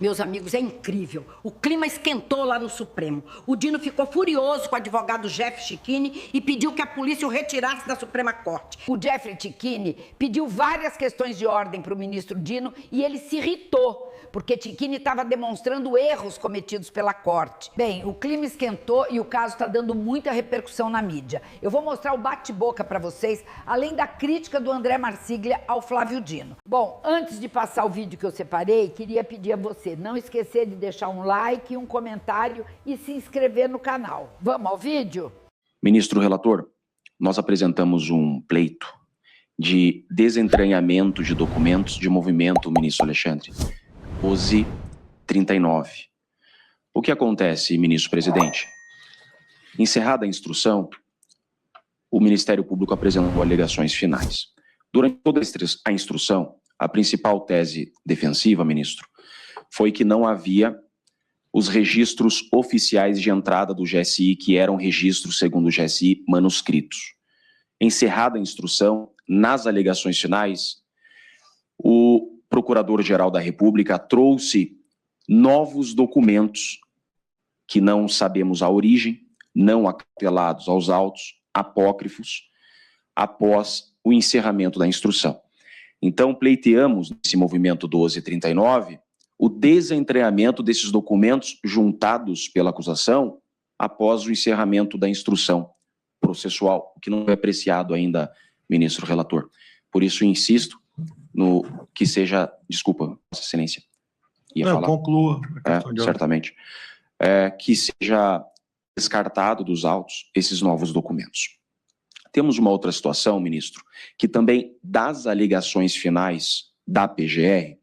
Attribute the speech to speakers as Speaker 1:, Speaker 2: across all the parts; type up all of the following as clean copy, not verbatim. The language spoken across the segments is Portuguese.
Speaker 1: Meus amigos, é incrível. O clima esquentou lá no Supremo. O Dino ficou furioso com o advogado Jeff Cicchini e pediu que a polícia o retirasse da Suprema Corte. O Jeffrey Cicchini pediu várias questões de ordem para o ministro Dino e ele se irritou, porque Cicchini estava demonstrando erros cometidos pela Corte. Bem, o clima esquentou e o caso está dando muita repercussão na mídia. Eu vou mostrar o bate-boca para vocês, além da crítica do André Marsiglia ao Flávio Dino. Bom, antes de passar o vídeo que eu separei, queria pedir a você não esquecer de deixar um like, um comentário e se inscrever no canal. Vamos ao vídeo?
Speaker 2: Ministro relator, nós apresentamos um pleito de desentranhamento de documentos de movimento, ministro Alexandre, 1239. O que acontece, ministro presidente? Encerrada a instrução, o Ministério Público apresentou alegações finais. Durante toda a instrução, a principal tese defensiva, ministro, foi que não havia os registros oficiais de entrada do GSI, que eram registros, segundo o GSI, manuscritos. Encerrada a instrução, nas alegações finais, o Procurador-Geral da República trouxe novos documentos que não sabemos a origem, não atrelados aos autos, apócrifos, após o encerramento da instrução. Então, pleiteamos, nesse movimento 1239, o desentranhamento desses documentos juntados pela acusação após o encerramento da instrução processual, que não é apreciado ainda, ministro relator. Por isso, insisto no que seja... Desculpa, Vossa Excelência.
Speaker 3: Não, conclua.
Speaker 2: Certamente. Que seja descartado dos autos esses novos documentos. Temos uma outra situação, ministro, que também das alegações finais da PGR,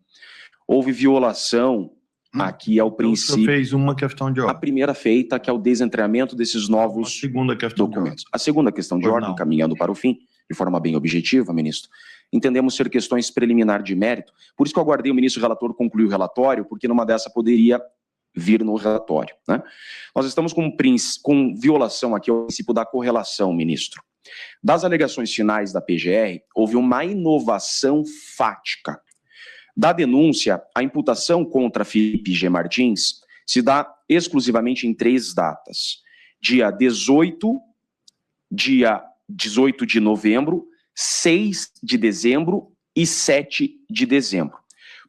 Speaker 2: houve violação aqui ao princípio...
Speaker 3: Você fez uma questão de ordem.
Speaker 2: A primeira feita, que é o desentranhamento desses novos documentos. A segunda questão de ordem, caminhando para o fim, de forma bem objetiva, ministro, entendemos ser questões preliminar de mérito, por isso que eu aguardei o ministro relator concluir o relatório, porque numa dessa poderia vir no relatório, né? Nós estamos com violação aqui ao princípio da correlação, ministro. Das alegações finais da PGR, houve uma inovação fática. Da denúncia, a imputação contra Felipe G. Martins se dá exclusivamente em 3 datas. Dia 18 de novembro, 6 de dezembro e 7 de dezembro.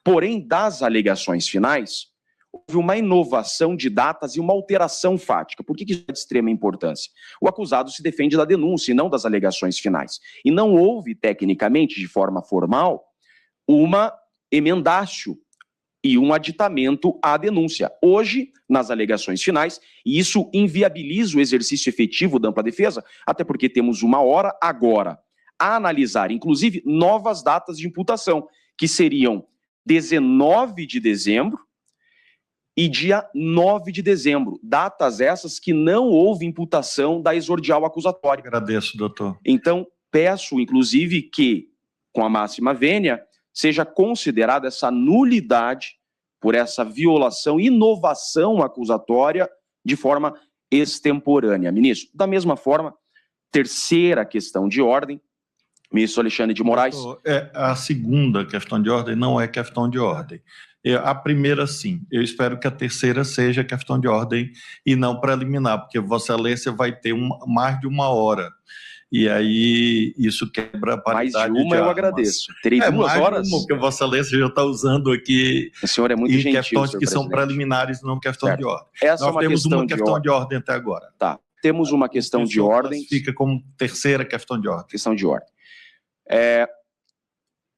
Speaker 2: Porém, das alegações finais, houve uma inovação de datas e uma alteração fática. Por que isso é de extrema importância? O acusado se defende da denúncia e não das alegações finais. E não houve, tecnicamente, de forma formal, uma emendácio e um aditamento à denúncia. Hoje, nas alegações finais, e isso inviabiliza o exercício efetivo da ampla defesa, até porque temos uma hora agora a analisar, inclusive, novas datas de imputação, que seriam 19 de dezembro e dia 9 de dezembro. Datas essas que não houve imputação da exordial acusatória.
Speaker 3: Agradeço, doutor.
Speaker 2: Então, peço, inclusive, que, com a máxima vênia, seja considerada essa nulidade por essa violação, inovação acusatória de forma extemporânea. Ministro, da mesma forma, terceira questão de ordem, ministro Alexandre de Moraes.
Speaker 3: A segunda questão de ordem não é questão de ordem. A primeira, sim. Eu espero que a terceira seja questão de ordem e não preliminar, porque Vossa Excelência vai ter mais de 1 hora. E aí, isso quebra a paridade
Speaker 2: mais de uma eu agradeço. Terei 2 horas?
Speaker 3: Mais de uma, porque Vossa Excelência já está usando aqui...
Speaker 2: O senhor é muito gentil,
Speaker 3: questões que são
Speaker 2: presidente.
Speaker 3: preliminares, não questão de ordem.
Speaker 2: Nós temos uma
Speaker 3: questão de ordem até agora.
Speaker 2: Tá. Temos uma questão de ordem.
Speaker 3: Fica como terceira questão de ordem.
Speaker 2: Questão de ordem.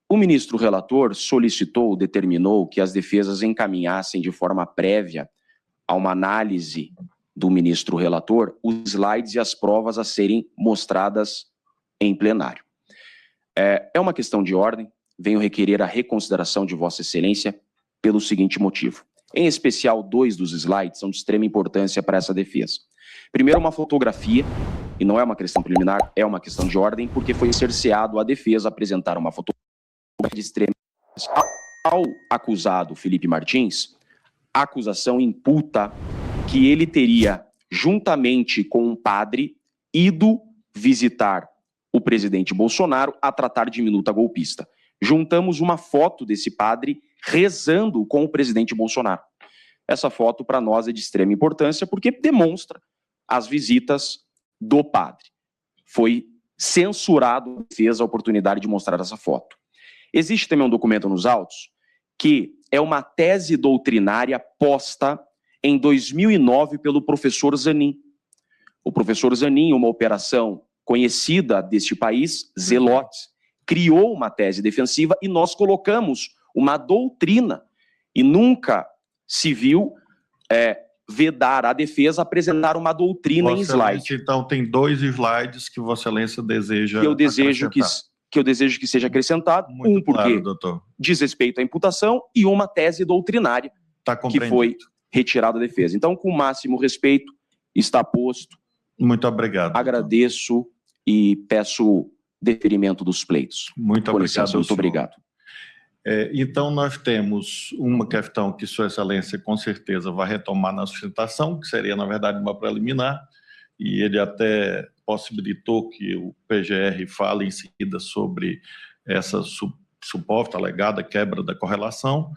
Speaker 2: O ministro relator solicitou, determinou que as defesas encaminhassem de forma prévia a uma análise do ministro relator os slides e as provas a serem mostradas em plenário. É uma questão de ordem, venho requerer a reconsideração de Vossa Excelência pelo seguinte motivo. Em especial, 2 dos slides são de extrema importância para essa defesa. Primeiro, uma fotografia, e não é uma questão preliminar, é uma questão de ordem, porque foi cerceado a defesa apresentar uma fotografia de extrema importância. Ao acusado Felipe Martins, a acusação imputa que ele teria, juntamente com um padre, ido visitar o presidente Bolsonaro a tratar de minuta golpista. juntamos uma foto desse padre rezando com o presidente Bolsonaro. Essa foto, para nós, é de extrema importância porque demonstra as visitas do padre. Foi censurado a defesa a oportunidade de mostrar essa foto. Existe também um documento nos autos que é uma tese doutrinária posta em 2009 pelo professor Zanin. O professor Zanin, uma operação conhecida deste país, Zelotes, criou uma tese defensiva e nós colocamos uma doutrina e nunca se viu vedar a defesa apresentar uma doutrina em slide.
Speaker 3: Então, tem 2 slides que Vossa Excelência deseja
Speaker 2: que eu desejo que seja acrescentado.
Speaker 3: Muito
Speaker 2: porque
Speaker 3: claro, doutor.
Speaker 2: Diz respeito à imputação e uma tese doutrinária que foi retirada da defesa. Então, com o máximo respeito, está posto.
Speaker 3: Muito obrigado.
Speaker 2: Agradeço e peço deferimento dos pleitos.
Speaker 3: Muito obrigado.
Speaker 2: Licença, muito obrigado.
Speaker 3: Então, nós temos uma questão que Sua Excelência, com certeza, vai retomar na sustentação, que seria, na verdade, uma preliminar, e ele até possibilitou que o PGR fale em seguida sobre essa suposta, alegada quebra da correlação,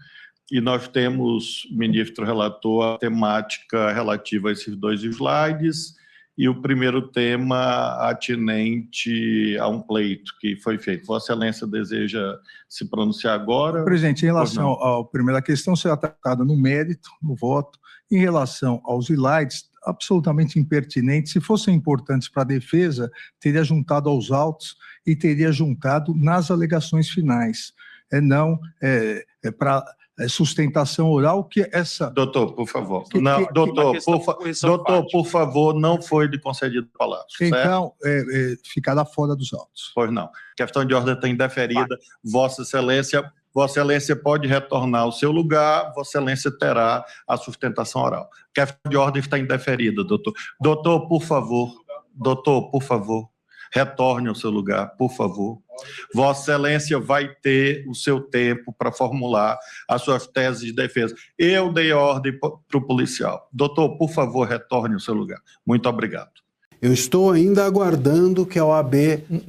Speaker 3: e nós temos, ministro relator, a temática relativa a esses 2 slides, e o primeiro tema atinente a um pleito que foi feito. Vossa Excelência deseja se pronunciar agora?
Speaker 4: Presidente, em relação à primeira questão, será tratada no mérito, no voto. Em relação aos slides, absolutamente impertinentes. Se fossem importantes para a defesa, teria juntado aos autos e teria juntado nas alegações finais. Não para sustentação oral, que essa...
Speaker 3: Doutor, por favor. Doutor, por favor, não foi lhe concedido a palavra.
Speaker 4: Então, ficará fora dos autos.
Speaker 3: Pois não. Questão de ordem está indeferida. Vossa Excelência pode retornar ao seu lugar, Vossa Excelência terá a sustentação oral. Questão de ordem está indeferida, doutor. Doutor, por favor, retorne ao seu lugar, por favor. Vossa Excelência vai ter o seu tempo para formular as suas teses de defesa. Eu dei ordem para o policial. Doutor, por favor, retorne ao seu lugar. Muito obrigado.
Speaker 5: Eu estou ainda aguardando que a OAB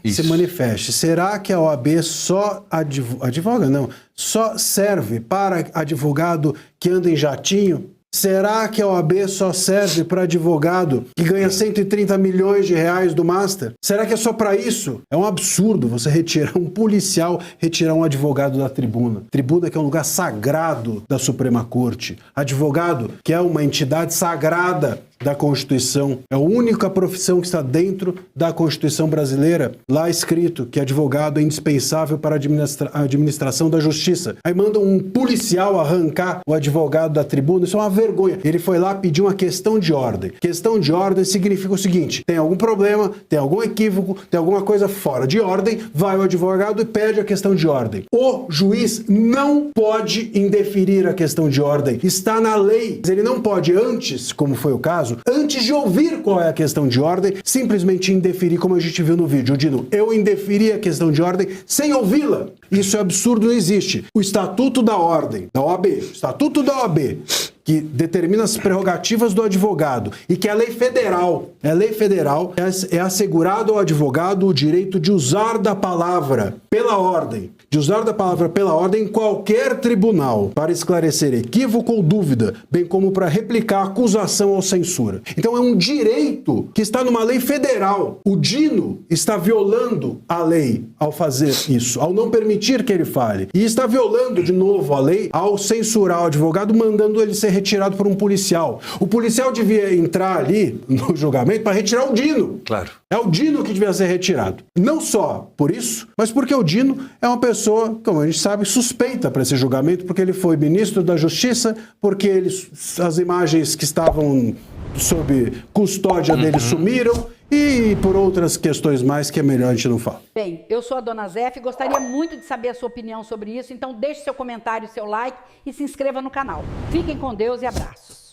Speaker 5: se manifeste. Será que a OAB só advoga? Não. Só serve para advogado que anda em jatinho? Será que a OAB só serve para advogado que ganha 130 milhões de reais do Master? Será que é só para isso? É um absurdo você retirar um policial, retirar um advogado da tribuna. Tribuna que é um lugar sagrado da Suprema Corte. Advogado que é uma entidade sagrada da Constituição. É a única profissão que está dentro da Constituição brasileira. Lá escrito que advogado é indispensável para a administração da justiça. Aí mandam um policial arrancar o advogado da tribuna. Isso é uma vergonha. Ele foi lá pedir uma questão de ordem. Questão de ordem significa o seguinte: tem algum problema, tem algum equívoco, tem alguma coisa fora de ordem, vai o advogado e pede a questão de ordem. O juiz não pode indeferir a questão de ordem. Está na lei. Ele não pode antes, como foi o caso, antes de ouvir qual é a questão de ordem, simplesmente indeferir, como a gente viu no vídeo. Dino, eu indeferi a questão de ordem sem ouvi-la. Isso é absurdo, não existe. O Estatuto da Ordem, da OAB, o Estatuto da OAB, que determina as prerrogativas do advogado e que é lei federal, é assegurado ao advogado o direito de usar da palavra pela ordem, em qualquer tribunal para esclarecer equívoco ou dúvida, bem como para replicar acusação ou censura. Então é um direito que está numa lei federal. O Dino está violando a lei ao fazer isso, ao não permitir que ele fale. E está violando de novo a lei ao censurar o advogado, mandando ele ser retirado por um policial. O policial devia entrar ali no julgamento para retirar o Dino. Claro.
Speaker 4: É o Dino que devia ser retirado. Não só por isso, mas porque o Dino é uma pessoa, como a gente sabe, suspeita para esse julgamento, porque ele foi ministro da Justiça, porque as imagens que estavam sob custódia dele sumiram, e por outras questões mais que é melhor a gente não falar.
Speaker 1: Bem, eu sou a Dona Zéf e gostaria muito de saber a sua opinião sobre isso, então deixe seu comentário, seu like e se inscreva no canal. Fiquem com Deus e abraços.